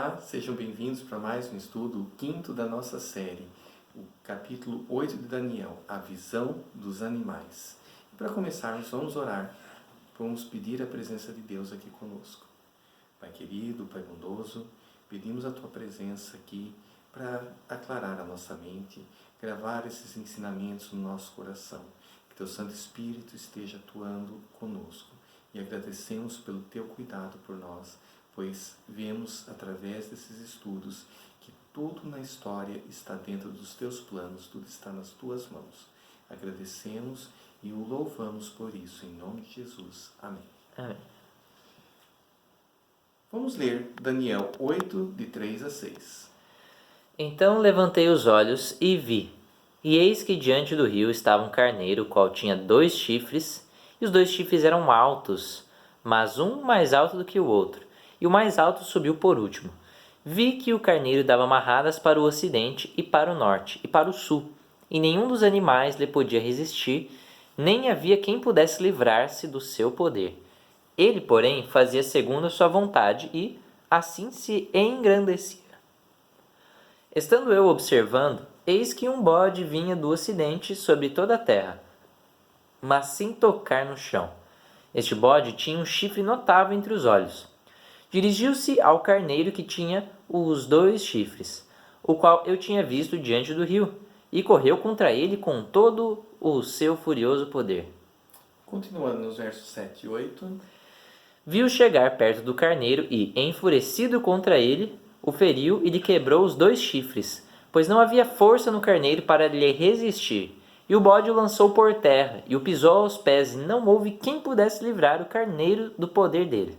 Olá, sejam bem-vindos para mais um estudo, o quinto da nossa série, o capítulo 8 de Daniel, a visão dos animais. E para começarmos, vamos orar, vamos pedir a presença de Deus aqui conosco. Pai querido, Pai bondoso, pedimos a Tua presença aqui para aclarar a nossa mente, gravar esses ensinamentos no nosso coração, que Teu Santo Espírito esteja atuando conosco. E agradecemos pelo Teu cuidado por nós, pois vemos através desses estudos que tudo na história está dentro dos Teus planos, tudo está nas Tuas mãos. Agradecemos e o louvamos por isso, em nome de Jesus. Amém. Amém. Vamos ler Daniel 8, de 3 a 6. Então levantei os olhos e vi, e eis que diante do rio estava um carneiro, o qual tinha 2 chifres, e os 2 chifres eram altos, mas um mais alto do que o outro, e o mais alto subiu por último. Vi que o carneiro dava amarradas para o ocidente e para o norte e para o sul, e nenhum dos animais lhe podia resistir, nem havia quem pudesse livrar-se do seu poder. Ele, porém, fazia segundo a sua vontade e, assim, se engrandecia. Estando eu observando, eis que um bode vinha do ocidente sobre toda a terra, mas sem tocar no chão. Este bode tinha um chifre notável entre os olhos. Dirigiu-se ao carneiro que tinha os 2 chifres, o qual eu tinha visto diante do rio, e correu contra ele com todo o seu furioso poder. Continuando nos versos 7 e 8. Viu chegar perto do carneiro e, enfurecido contra ele, o feriu e lhe quebrou os 2 chifres, pois não havia força no carneiro para lhe resistir. E o bode o lançou por terra, e o pisou aos pés, e não houve quem pudesse livrar o carneiro do poder dele.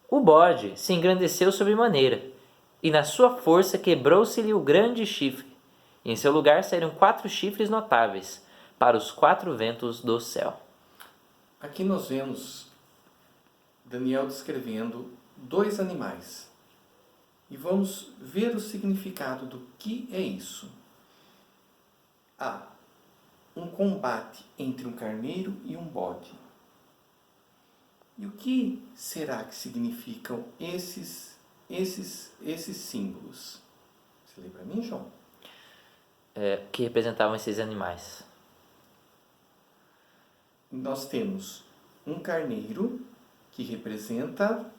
O bode se engrandeceu sobremaneira, e na sua força quebrou-se-lhe o grande chifre, e em seu lugar saíram 4 chifres notáveis, para os 4 ventos do céu. Aqui nós vemos Daniel descrevendo 2 animais. E vamos ver o significado do que é isso. Há um combate entre um carneiro e um bode. E o que será que significam esses símbolos? Você lê para mim, João? Que representavam esses animais. Nós temos um carneiro que representa...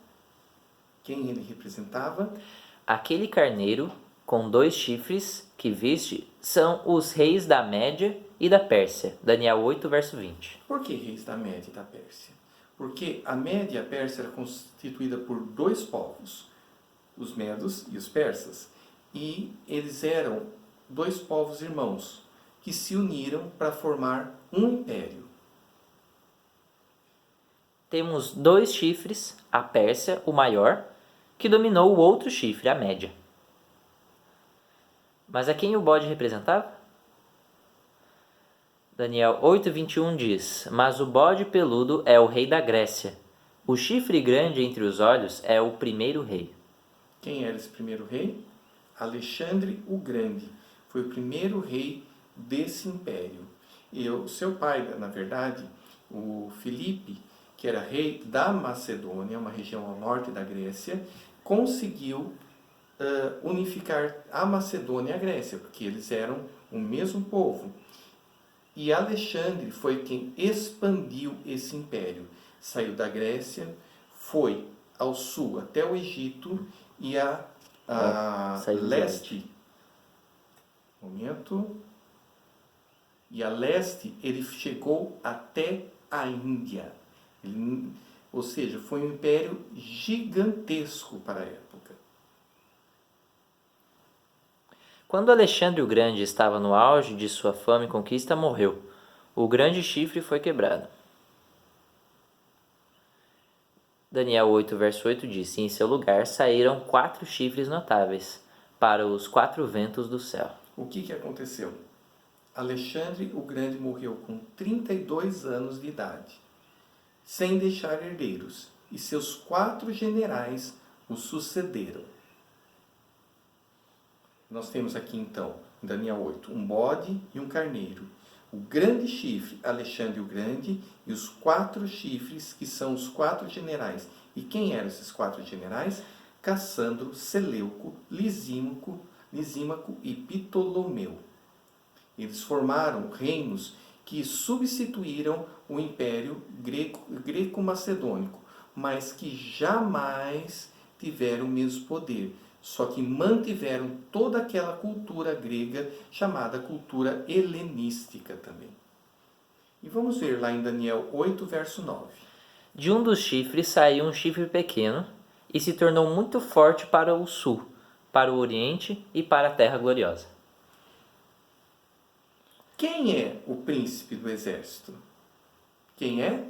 Quem ele representava? Aquele carneiro com 2 chifres que viste são os reis da Média e da Pérsia. Daniel 8, verso 20. Por que reis da Média e da Pérsia? Porque a Média e a Pérsia era constituída por 2 povos, os medos e os persas. E eles eram 2 povos irmãos que se uniram para formar um império. Temos 2 chifres, a Pérsia, o maior, que dominou o outro chifre, a Média. Mas a quem o bode representava? Daniel 8:21 diz: Mas o bode peludo é o rei da Grécia. O chifre grande entre os olhos é o primeiro rei. Quem era esse primeiro rei? Alexandre o Grande. Foi o primeiro rei desse império. E o seu pai, na verdade, o Filipe, que era rei da Macedônia, uma região ao norte da Grécia, conseguiu unificar a Macedônia e a Grécia, porque eles eram o mesmo povo. E Alexandre foi quem expandiu esse império. Saiu da Grécia, foi ao sul até o Egito e a leste. E a leste ele chegou até a Índia. Ou seja, foi um império gigantesco para a época. Quando Alexandre o Grande estava no auge de sua fama e conquista, morreu. O grande chifre foi quebrado. Daniel 8, verso 8 diz: E em seu lugar saíram 4 chifres notáveis, para os 4 ventos do céu. O que aconteceu? Alexandre o Grande morreu com 32 anos de idade, sem deixar herdeiros, e seus 4 generais o sucederam. Nós temos aqui então, em Daniel 8, um bode e um carneiro. O grande chifre, Alexandre o Grande, e os 4 chifres, que são os 4 generais. E quem eram esses 4 generais? Cassandro, Seleuco, Lisímaco e Ptolomeu. Eles formaram reinos que substituíram o Império Greco-Macedônico, mas que jamais tiveram o mesmo poder, só que mantiveram toda aquela cultura grega chamada cultura helenística também. E vamos ver lá em Daniel 8, verso 9. De um dos chifres saiu um chifre pequeno e se tornou muito forte para o sul, para o oriente e para a terra gloriosa. Quem é o príncipe do exército? Quem é?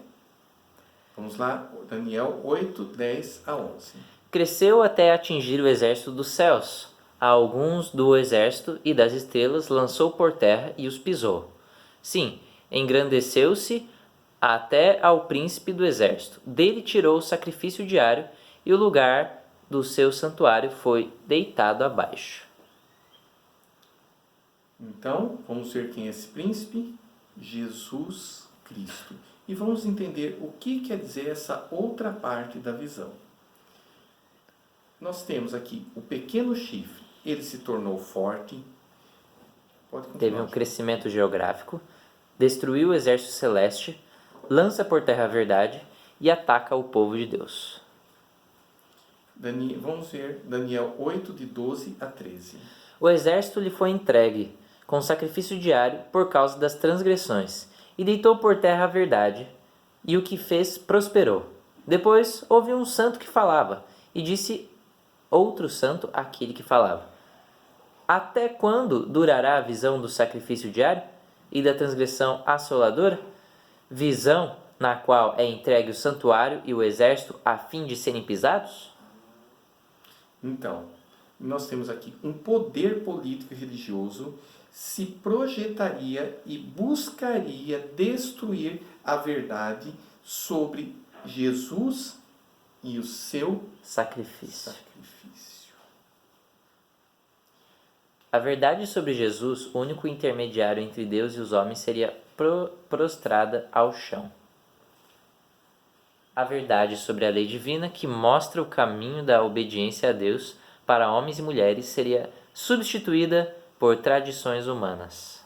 Vamos lá, Daniel 8, 10 a 11. Cresceu até atingir o exército dos céus. A alguns do exército e das estrelas lançou por terra e os pisou. Sim, engrandeceu-se até ao príncipe do exército. Dele tirou o sacrifício diário e o lugar do seu santuário foi deitado abaixo. Então, vamos ver quem é esse príncipe? Jesus Cristo. E vamos entender o que quer dizer essa outra parte da visão. Nós temos aqui o pequeno chifre. Ele se tornou forte. Pode continuar. Teve um crescimento geográfico, destruiu o exército celeste, lança por terra a verdade e ataca o povo de Deus. Vamos ver Daniel 8, de 12 a 13. O exército lhe foi entregue, com sacrifício diário por causa das transgressões, e deitou por terra a verdade, e o que fez prosperou. Depois houve um santo que falava, e disse outro santo àquele que falava: Até quando durará a visão do sacrifício diário e da transgressão assoladora? Visão na qual é entregue o santuário e o exército a fim de serem pisados? Então, nós temos aqui um poder político e religioso se projetaria e buscaria destruir a verdade sobre Jesus e o seu Sacrifício. A verdade sobre Jesus, o único intermediário entre Deus e os homens, seria prostrada ao chão. A verdade sobre a lei divina, que mostra o caminho da obediência a Deus para homens e mulheres, seria substituída por tradições humanas.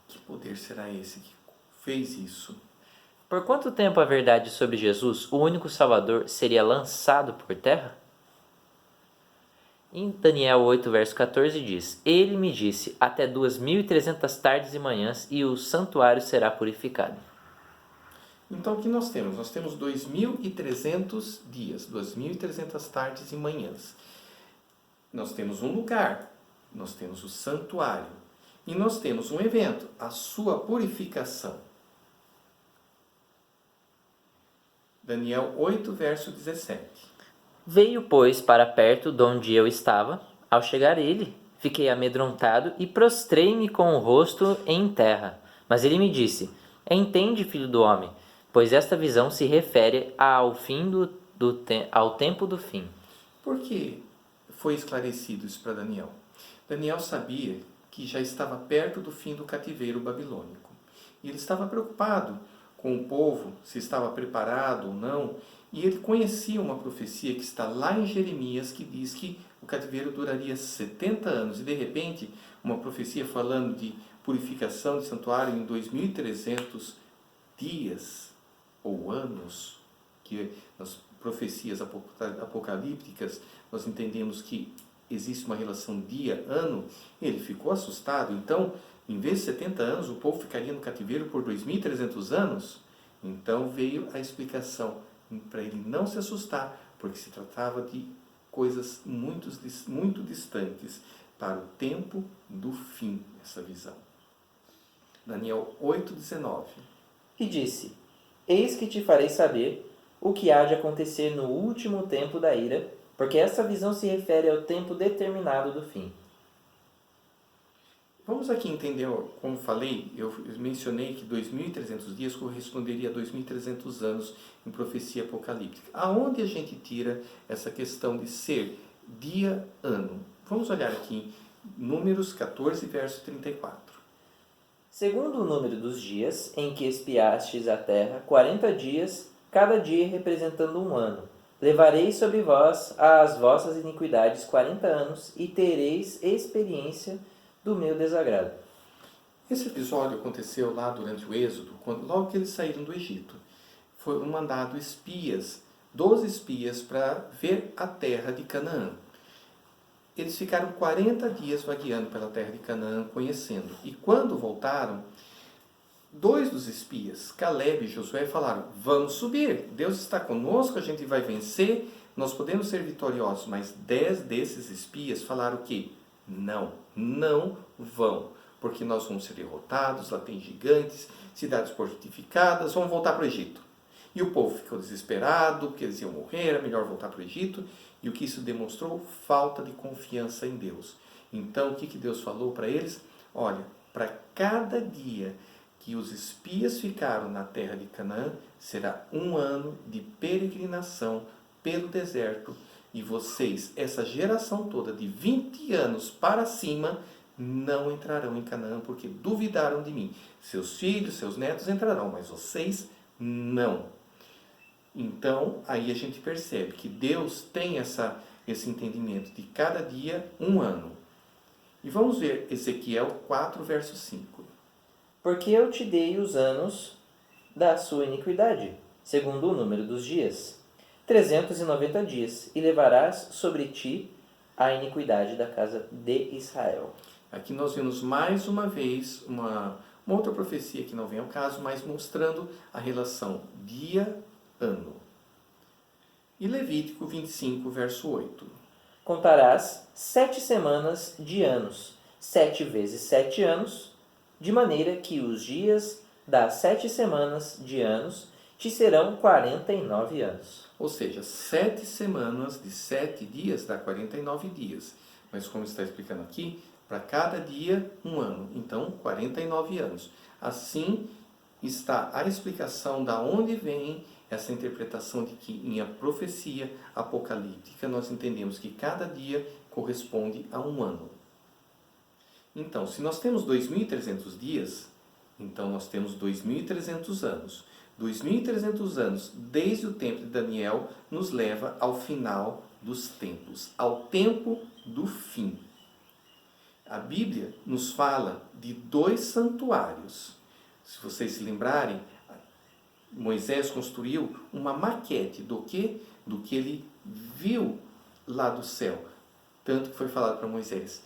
Que poder será esse que fez isso? Por quanto tempo a verdade sobre Jesus, o único Salvador, seria lançado por terra? Em Daniel 8, verso 14 diz: Ele me disse, até 2.300 tardes e manhãs, e o santuário será purificado. Então, o que nós temos? Nós temos 2.300 dias, 2.300 tardes e manhãs. Nós temos um lugar, nós temos o santuário, e nós temos um evento, a sua purificação. Daniel 8, verso 17. Veio, pois, para perto de onde eu estava. Ao chegar ele, fiquei amedrontado e prostrei-me com o rosto em terra. Mas ele me disse: Entende, filho do homem, pois esta visão se refere ao ao tempo do fim. Por que foi esclarecido isso para Daniel? Daniel sabia que já estava perto do fim do cativeiro babilônico. E ele estava preocupado com o povo, se estava preparado ou não. E ele conhecia uma profecia que está lá em Jeremias, que diz que o cativeiro duraria 70 anos. E de repente, uma profecia falando de purificação de santuário em 2.300 dias ou anos, que nas profecias apocalípticas nós entendemos que existe uma relação dia-ano. Ele ficou assustado. Então, em vez de 70 anos, o povo ficaria no cativeiro por 2.300 anos? Então veio a explicação para ele não se assustar, porque se tratava de coisas muito distantes para o tempo do fim, essa visão. Daniel 8:19. E disse: Eis que te farei saber o que há de acontecer no último tempo da ira, porque essa visão se refere ao tempo determinado do fim. Vamos aqui entender, como falei, eu mencionei que 2.300 dias corresponderia a 2.300 anos em profecia apocalíptica. Aonde a gente tira essa questão de ser dia-ano? Vamos olhar aqui em Números 14, verso 34. Segundo o número dos dias em que espiastes a terra, 40 dias, cada dia representando um ano. Levarei sobre vós as vossas iniquidades 40 anos e tereis experiência do meu desagrado. Esse episódio aconteceu lá durante o Êxodo, logo que eles saíram do Egito. Foram mandados espias, 12 espias, para ver a terra de Canaã. Eles ficaram 40 dias vagueando pela terra de Canaã, conhecendo. E quando voltaram, 2 dos espias, Caleb e Josué, falaram: vamos subir, Deus está conosco, a gente vai vencer, nós podemos ser vitoriosos. Mas 10 desses espias falaram que não vão, porque nós vamos ser derrotados, lá tem gigantes, cidades fortificadas, vamos voltar para o Egito. E o povo ficou desesperado, porque eles iam morrer, era melhor voltar para o Egito. E o que isso demonstrou? Falta de confiança em Deus. Então, o que Deus falou para eles? Olha, para cada dia que os espias ficaram na terra de Canaã, será 1 ano de peregrinação pelo deserto. E vocês, essa geração toda de 20 anos para cima, não entrarão em Canaã, porque duvidaram de mim. Seus filhos, seus netos entrarão, mas vocês não. Então, aí a gente percebe que Deus tem esse entendimento de cada dia 1 ano. E vamos ver Ezequiel 4, verso 5. Porque eu te dei os anos da sua iniquidade, segundo o número dos dias, 390 dias, e levarás sobre ti a iniquidade da casa de Israel. Aqui nós vemos mais uma vez uma outra profecia que não vem ao caso, mas mostrando a relação dia-ano. E Levítico 25, verso 8. Contarás 7 semanas de anos, 7 vezes 7 anos, de maneira que os dias das 7 semanas de anos te serão 49 anos. Ou seja, 7 semanas de 7 dias dá 49 dias. Mas como está explicando aqui, para cada dia 1 ano. Então, 49 anos. Assim está a explicação da onde vem essa interpretação de que em a profecia apocalíptica nós entendemos que cada dia corresponde a 1 ano. Então, se nós temos 2.300 dias, então nós temos 2.300 anos. 2.300 anos, desde o tempo de Daniel, nos leva ao final dos tempos, ao tempo do fim. A Bíblia nos fala de 2 santuários. Se vocês se lembrarem, Moisés construiu uma maquete do que ele viu lá do céu. Tanto que foi falado para Moisés: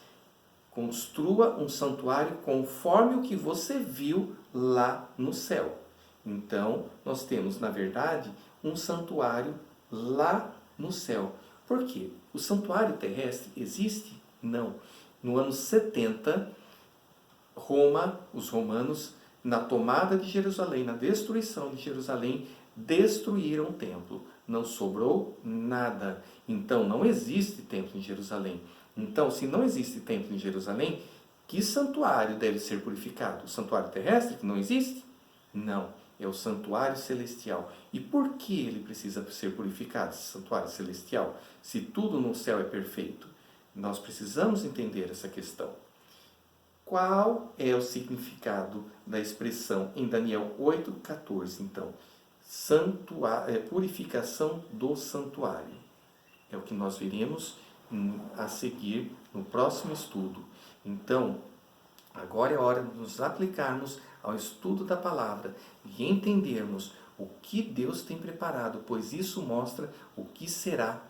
construa um santuário conforme o que você viu lá no céu. Então, nós temos, na verdade, um santuário lá no céu. Por quê? O santuário terrestre existe? Não. No ano 70, os romanos, na tomada de Jerusalém, na destruição de Jerusalém, destruíram o templo. Não sobrou nada. Então, não existe templo em Jerusalém. Então, se não existe templo em Jerusalém, que santuário deve ser purificado? O santuário terrestre, que não existe? Não, é o santuário celestial. E por que ele precisa ser purificado, esse santuário celestial? Se tudo no céu é perfeito. Nós precisamos entender essa questão. Qual é o significado da expressão em Daniel 8,14, então? Purificação do santuário. É o que nós veremos a seguir no próximo estudo. Então, agora é hora de nos aplicarmos ao estudo da palavra e entendermos o que Deus tem preparado, pois isso mostra o que será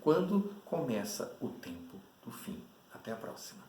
quando começa o tempo do fim. Até a próxima.